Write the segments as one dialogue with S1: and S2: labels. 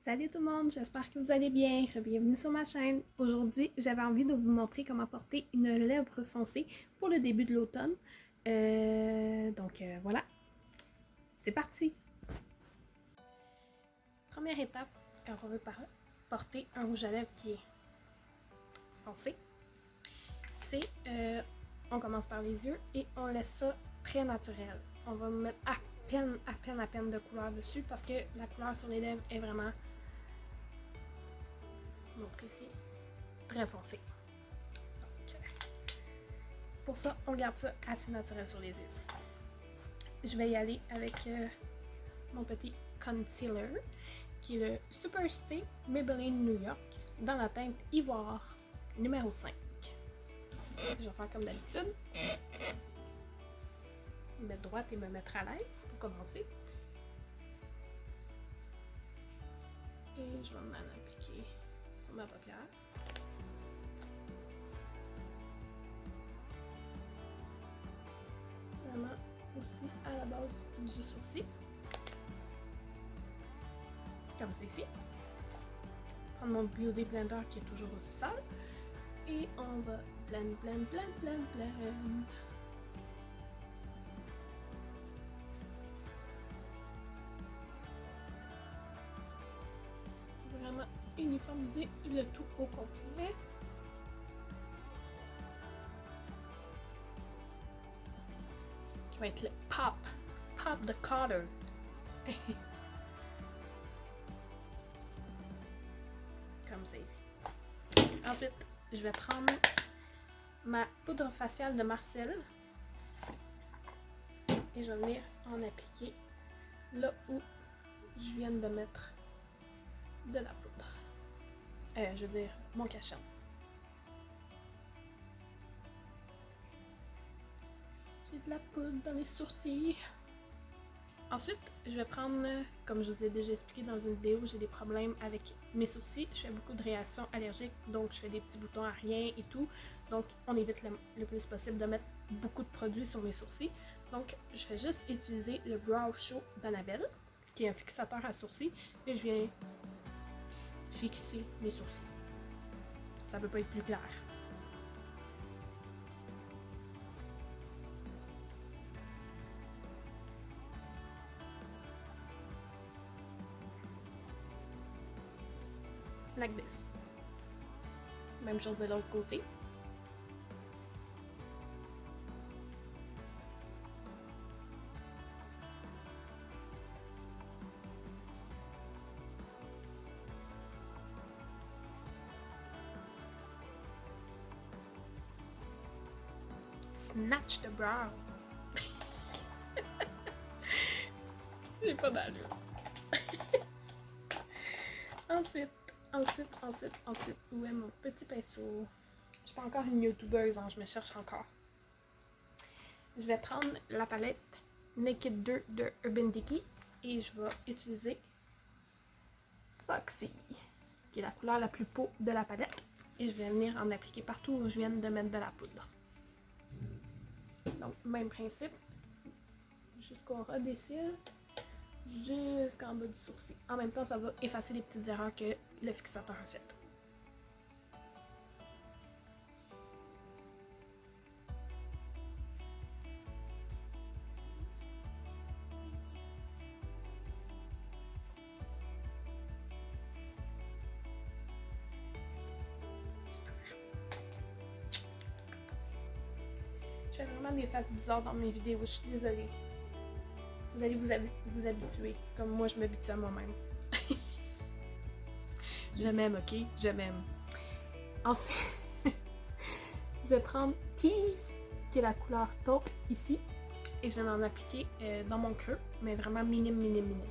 S1: Salut tout le monde, j'espère que vous allez bien. Bienvenue sur ma chaîne. Aujourd'hui, j'avais envie de vous montrer comment porter une lèvre foncée pour le début de l'automne. Voilà, c'est parti! Première étape, quand on veut porter un rouge à lèvres qui est foncé, c'est on commence par les yeux et on laisse ça très naturel. On va mettre à peine de couleur dessus parce que la couleur sur les lèvres est vraiment montrer ici, très foncé. Donc, pour ça, on garde ça assez naturel sur les yeux. Je vais y aller avec mon petit concealer, qui est le Super Stay Maybelline New York, dans la teinte Ivoire, numéro 5. Je vais faire comme d'habitude. Me mettre droite et me mettre à l'aise pour commencer. Et je vais m'en appliquer sur ma paupière. Vraiment aussi à la base du sourcil. Comme ça ici. Prendre mon Beauty Blender qui est toujours aussi sale. Et on va blend. Vraiment uniformiser le tout au complet. Qui va être le Pop the Color. Comme ça ici. Ensuite, je vais prendre ma poudre faciale de Marcel et je vais venir en appliquer là où je viens de mettre de la poudre. Je veux dire, mon cachet. J'ai de la poudre dans les sourcils. Ensuite, je vais prendre, comme je vous ai déjà expliqué dans une vidéo, j'ai des problèmes avec mes sourcils. Je fais beaucoup de réactions allergiques, donc je fais des petits boutons à rien et tout. Donc, on évite le plus possible de mettre beaucoup de produits sur mes sourcils. Donc, je vais juste utiliser le Brow Show d'Annabelle, qui est un fixateur à sourcils, et je viens fixer mes sourcils. Ça peut pas être plus clair. Like this. Même chose de l'autre côté. Snatch the brow. J'ai pas d'allure. Ensuite, où est mon petit pinceau? Je suis pas encore une youtubeuse, hein, je me cherche encore. Je vais prendre la palette Naked 2 de Urban Decay et je vais utiliser Foxy, qui est la couleur la plus peau de la palette. Et je vais venir en appliquer partout où je viens de mettre de la poudre. Donc, même principe, jusqu'au ras des cils, jusqu'en bas du sourcil. En même temps, ça va effacer les petites erreurs que le fixateur a faites. Super. Je fais vraiment des faces bizarres dans mes vidéos, je suis désolée. Vous allez vous habituer, comme moi je m'habitue à moi-même. Je m'aime, ok? Je m'aime. Ensuite, je vais prendre Tease, qui est la couleur taupe ici, et je vais m'en appliquer dans mon creux, mais vraiment minime,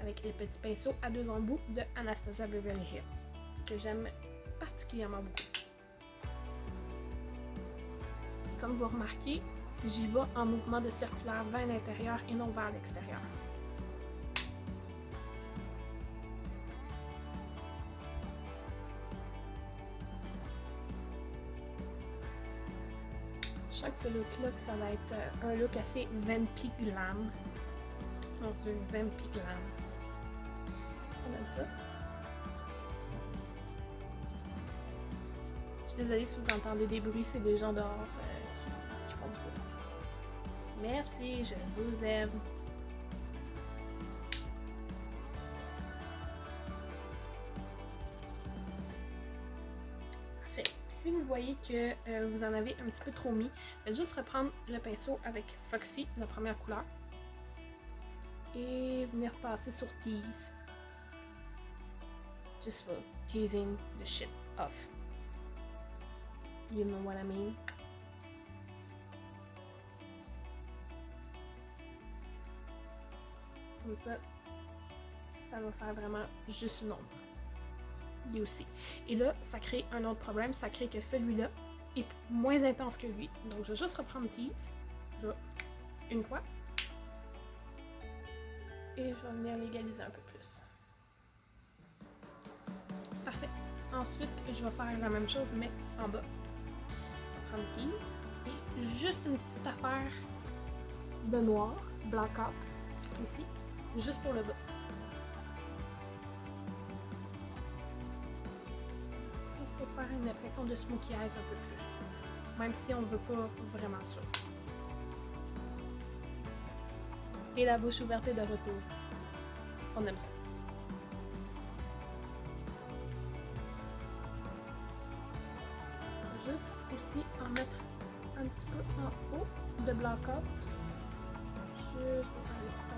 S1: avec le petit pinceau à 2 embouts de Anastasia Beverly Hills, que j'aime particulièrement beaucoup. Comme vous remarquez, j'y vais en mouvement de circulaire vers l'intérieur et non vers l'extérieur. Je sens que ce look-là, ça va être un look assez vampy glam. Donc, du vampy glam. On aime ça. suis désolée si vous entendez des bruits, c'est des gens dehors qui font du bruit. Merci, je vous aime. Parfait. Si vous voyez que vous en avez un petit peu trop mis, faites juste reprendre le pinceau avec Foxy, la première couleur, et venir passer sur Tease. Just for teasing the shit off. You know what I mean? Comme ça va faire vraiment juste une ombre. Lui aussi. Et là, ça crée un autre problème. Ça crée que celui-là est moins intense que lui. Donc, je vais juste reprendre Tease. Une fois. Et je vais venir l'égaliser un peu plus. Parfait. Ensuite, je vais faire la même chose, mais en bas. Je vais prendre Tease. Et juste une petite affaire de noir, blackout, ici. Juste pour le bas. Juste pour faire une impression de smoky eyes un peu plus. Même si on ne veut pas vraiment ça. Et la bouche ouverte est de retour. On aime ça. Juste aussi en mettre un petit peu en haut de blackout. Juste pour faire l'estompe.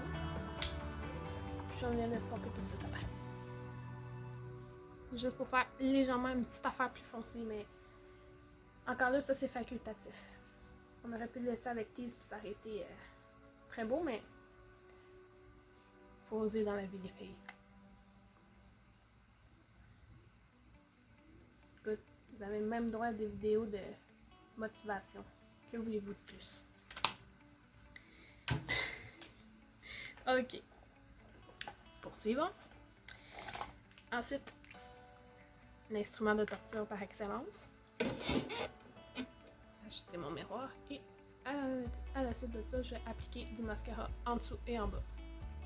S1: Puis on vient l'estomper tout de suite après. Juste pour faire légèrement une petite affaire plus foncée, mais encore là, ça c'est facultatif. On aurait pu le laisser avec Tease puis ça aurait été très beau, mais faut oser dans la vie des filles. Écoute, vous avez même droit à des vidéos de motivation. Que voulez-vous de plus? Ok. Poursuivons. Ensuite, l'instrument de torture par excellence. Ajouter mon miroir et à la suite de ça, je vais appliquer du mascara en dessous et en bas.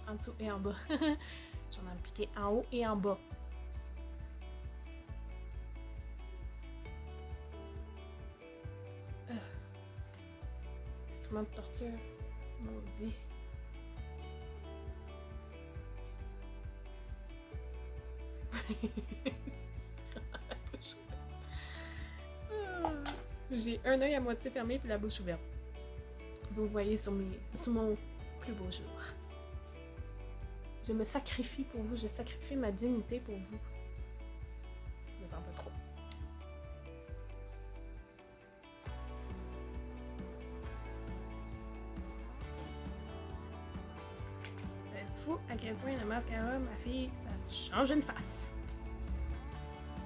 S1: En dessous et en bas. J'en ai appliqué en haut et en bas. Instrument de torture, maudit. J'ai un œil à moitié fermé puis la bouche ouverte. Vous voyez sur mon plus beau jour. Je me sacrifie pour vous, je sacrifie ma dignité pour vous. Je me sens pas trop. C'est fou à quel point le mascara, ma fille, ça change une face.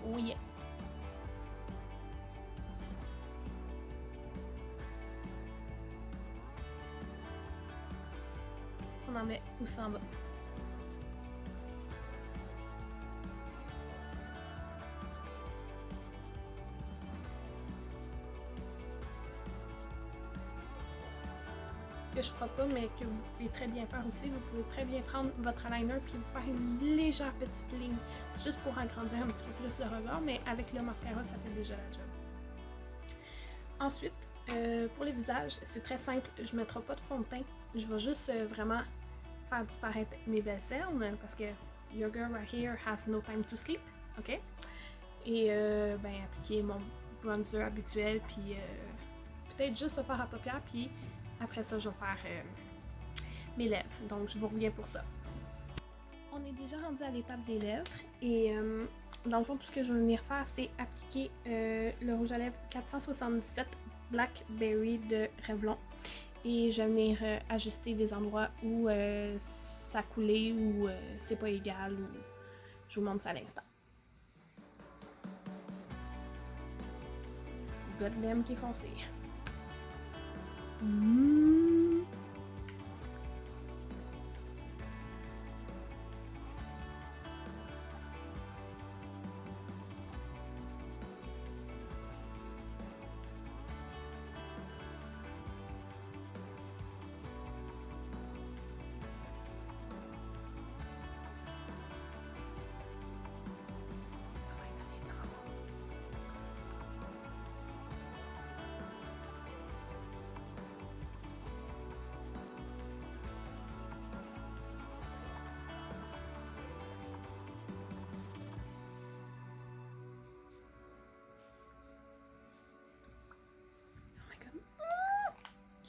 S1: Oh yeah. On en met aussi en bas. Que je ne ferai pas, mais que vous pouvez très bien faire aussi. Vous pouvez très bien prendre votre eyeliner puis vous faire une légère petite ligne juste pour agrandir un petit peu plus le regard, mais avec le mascara, ça fait déjà la job. Ensuite, pour les visages, c'est très simple. Je ne mettrai pas de fond de teint. Je vais juste vraiment faire disparaître mes belles cernes parce que your girl right here has no time to sleep. OK? Et appliquer mon bronzer habituel puis peut-être juste se faire à paupières puis après ça, je vais faire mes lèvres. Donc, je vous reviens pour ça. On est déjà rendu à l'étape des lèvres. Et dans le fond, tout ce que je vais venir faire, c'est appliquer le rouge à lèvres 477 Blackberry de Revlon. Et je vais venir ajuster les endroits où ça a coulé ou c'est pas égal. Ou je vous montre ça à l'instant. Goddamn qui est foncé.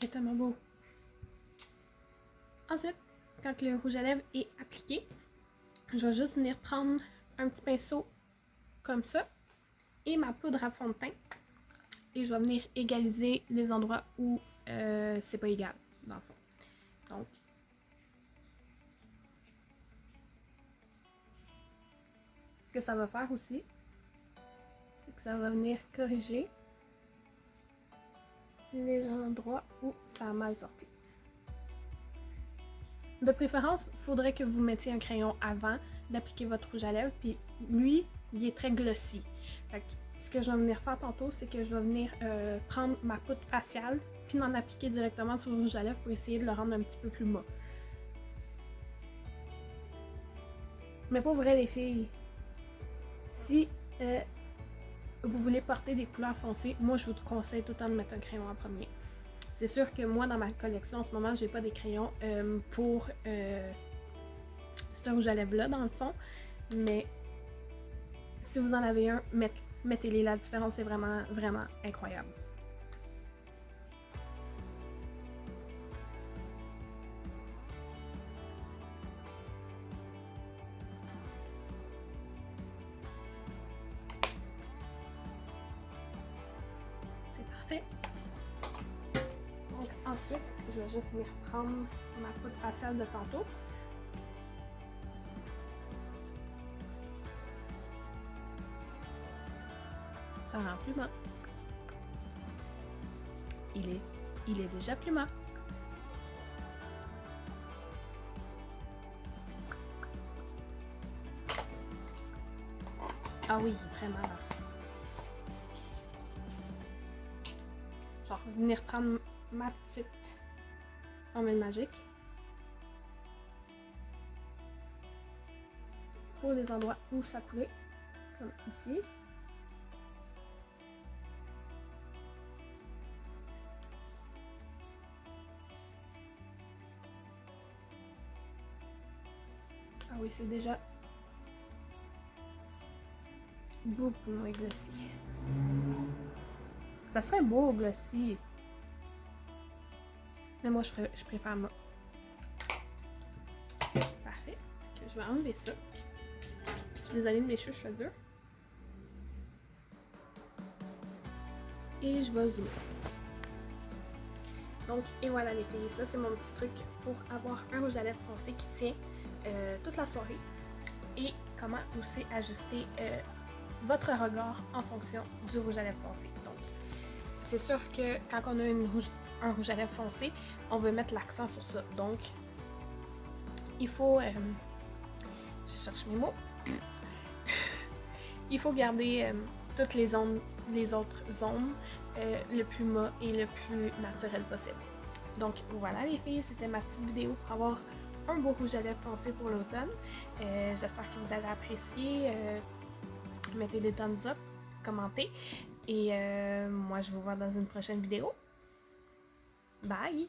S1: est tellement beau. Ensuite, quand le rouge à lèvres est appliqué, je vais juste venir prendre un petit pinceau comme ça et ma poudre à fond de teint. Et je vais venir égaliser les endroits où c'est pas égal, dans le fond. Donc, ce que ça va faire aussi, c'est que ça va venir corriger les endroits où ça a mal sorti. De préférence, il faudrait que vous mettiez un crayon avant d'appliquer votre rouge à lèvres, puis lui, il est très glossy. Fait que ce que je vais venir faire tantôt, c'est que je vais venir prendre ma poudre faciale, puis m'en appliquer directement sur le rouge à lèvres pour essayer de le rendre un petit peu plus mat. Mais pour vrai, les filles, si vous voulez porter des couleurs foncées, moi je vous conseille tout le temps de mettre un crayon en premier. C'est sûr que moi, dans ma collection en ce moment, j'ai pas des crayons pour ce rouge à lèvres-là, dans le fond. Mais si vous en avez un, mettez-les. La différence est vraiment, vraiment incroyable. C'est parfait. Donc ensuite, je vais juste venir prendre ma poudre faciale de tantôt. Ça rend plus mat. Il est déjà plus mat. Ah oui, il est très mal. Je vais venir prendre ma petite emmêle magique pour les endroits où ça coulait, comme ici. Ah oui, c'est déjà beaucoup moins glossy. Ça serait beau glossy. Mais moi, je préfère moi. Parfait. Okay, je vais enlever ça. Je suis désolée de mes cheveux durs. Et je vais zoomer. Donc, et voilà les filles. Ça, c'est mon petit truc pour avoir un rouge à lèvres foncé qui tient toute la soirée. Et comment aussi ajuster votre regard en fonction du rouge à lèvres foncé. Donc, c'est sûr que quand on a un rouge à lèvres foncé, on veut mettre l'accent sur ça. Donc, il faut... je cherche mes mots. Il faut garder toutes les autres zones le plus mat et le plus naturel possible. Donc, voilà les filles, c'était ma petite vidéo pour avoir un beau rouge à lèvres foncé pour l'automne. J'espère que vous avez apprécié. Mettez des thumbs up, commentez. Et moi, je vous vois dans une prochaine vidéo. Bye!